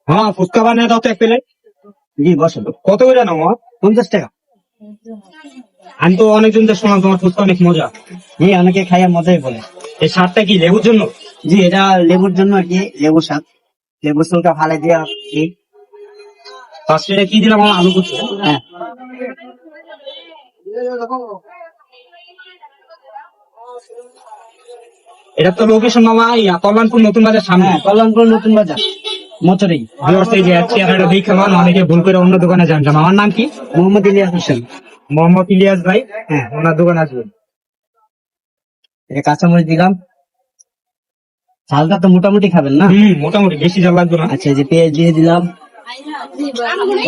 হ্যাঁ, ফুচকা বানিয়ে দাও তো এক প্লেট। জি বসেন। কত করে নাও? 50 টাকা। আমি তো অনেকজন তো শুনলাম তোমার ফুচকা অনেক মজা। জি অনেকে খাইয়া মজাই বলে। এই স্বাদটা কি লেবুর জন্য? জি এটা লেবুর জন্য আর কি, লেবুর স্বাদ। লেবুর চুলটা ফালে দিয়া এই। ফার্স্টে কি দিলাম? আমার আলু কুচি। হ্যাঁ এটা তো লোকেশন মামা কল্যাণপুর নতুন বাজার সামনে। হ্যাঁ, কল্যাণপুর নতুন বাজার মোচরেই। ভিউয়ার্স, এই যে চেহারাটা দেখে আমার অনেকে ভুল করে অন্য দোকানে যান। আমার নাম কি? মোহাম্মদ ইলিয়াস হোসেন। মোহাম্মদ ইলিয়াস ভাই। হ্যাঁ, ওনার দোকানে আসবেন। এটা কাঁচামরিচ দিলাম। ঝালটা তো মোটামুটি খাবেন না? মোটামুটি, বেশি ঝাল লাগবে না। আচ্ছা, এই যে পেঁয়াজ দিয়ে দিলাম।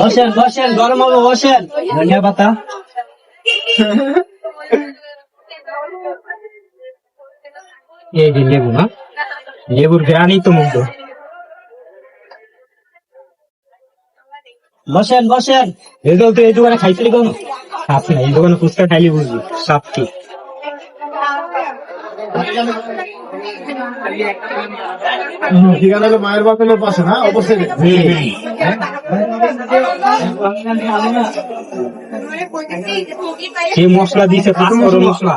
বসেন বসেন, গরম হবে, বসেন। ধনিয়া পাতা। এই যে লেবু, না লেবুর গ্রানই তো মুগ্ধ। বসেন বসেন। রেজাল্ট তো এই দোকানে খাইছিলি কোনো? খাচ্ছি না, এই দোকানে ফুচকা খাইলে বুঝবি স্বাদ কি। ঠিকানা হলো মায়ের বাগানের পাশে, না অবশ্যই। সেই মশলা দিয়েছে, মশলা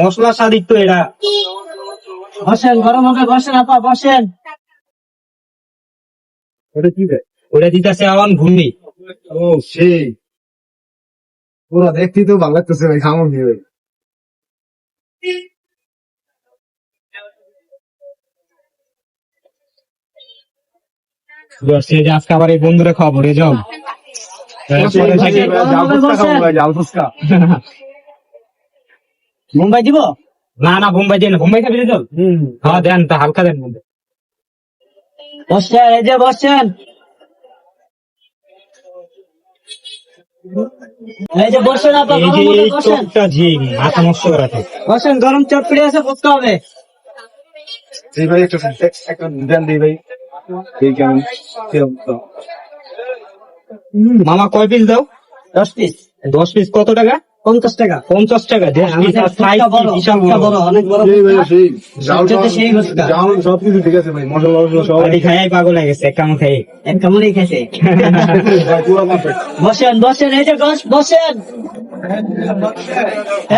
মশলা স্বাদিক তো এটা। বসেন, গরম হবে, বসেন আপা, বসেন। ওটা কি দেয়? ওটা দিতেছে আওয়ান ঘুরনি। ও সেই পুরো দেখতে তো ভালো লাগতেছে ভাই, খামো কি ভাই। আজকে আবার এই বন্ধুরা খাওয়াবো রে যাও। জাল ফুচকা খাবো ভাই, জাল ফুচকা। মুম্বাই দিব? না না, বোম্বাই দেন, বোম্বাই খাবি রে যাও। হ্যাঁ দেন, তা হালকা দেন বোম্বাই। বসেন, এই যে বসেন। এই যে বসেন আপা, এই যে গরম হবে, এই বসেন। চপটা জি মাথা নষ্ট করা থাকে। বসেন, গরম চটপটি আছে, ফুচকা হবে। জি ভাই, একটা দেন দিই ভাই। এই কেমন তো? মামা কয় পিস দাও? 10 পিস। 10 পিস কত টাকা? 50 টাকা। 50 টাকা। আমাদের ফুচকা বড়, বিশাল ফুচকা বড়, অনেক বড় সেই ভাই, ফুচকা। সেই জাল সবচেয়ে সেই ফুচকা। জাল সবকিছু ঠিক আছে ভাই, মশলা মশলা সব খাই পাগল হয়ে গেছে, কেমন খাই। এক কামড়েই খেয়েছে। ভাই, পুরো পারফেক্ট। বসেন বসেন, এই যে বসেন।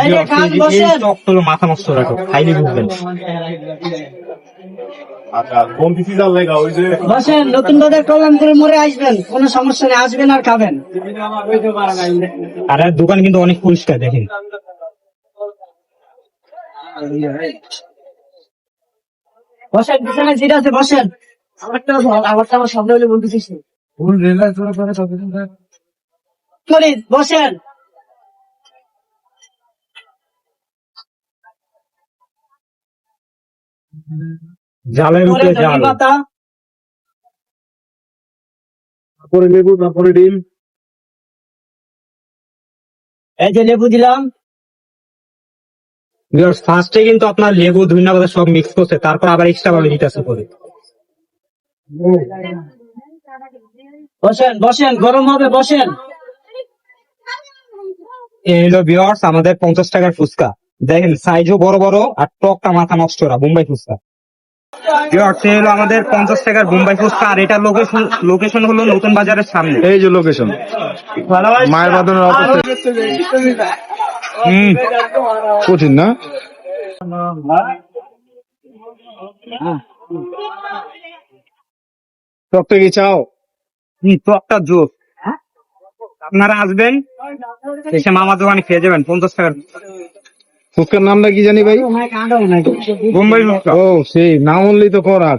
এই যে খান, বসেন। চপ তো মাথা নষ্ট রাখো, খাইলে বুঝবেন। আচ্ছা, কোন পিসি জাল লাগা ওই যে বসেন, নতুন বাজার কল্যাণপুরে মোড়ে আসবেন, কোনো সমস্যা নেই, আসবেন আর খাবেন। আর এর দোকান কিন্তু অনেক পরিষ্কার, দেখেন। বসেন, পিছনে সিট আছে, বসেন। আমারটা আমার সামনে হলে বলতেছিস না। ফুল রেলা তোরা করে সব কিছু দেখ। ফরিদ, বসেন। জালের পরে উপরে জাল। ধনে পাতা। তারপরে লেবু, তারপরে ডিম। এই যে লেবু দিলাম। ফার্স্টে কিন্তু আপনার লেবু ধনিয়া পাতা সব মিক্স করছে, তারপর আবার এক্সট্রা ভাবে দিতেছে করে। বসেন বসেন, গরম হবে, বসেন। এই হলো ভিউয়ার্স আমাদের 50 টাকার ফুচকা। দেখেন সাইজও বড় বড় আর টকটা মাথা নষ্ট করা বোম্বাই ফুচকা। ভিউয়ার্স, এই হলো আমাদের 50 টাকার বোম্বাই ফুচকা, আর এটার লোকেশন হলো নতুন বাজারের সামনে। এই যে লোকেশন, মায়ের বাগানের অপোজিট। কঠিন না? টকটা কি চাও? টকটা জোর। আপনারা আসবেন, এসে মামার দোকানে খেয়ে যাবেন 50 টাকার ফুচকার নামটা কি জানি ভাই? বোম্বাই ফুচকা। ও সেই নাম বললেই তো করা।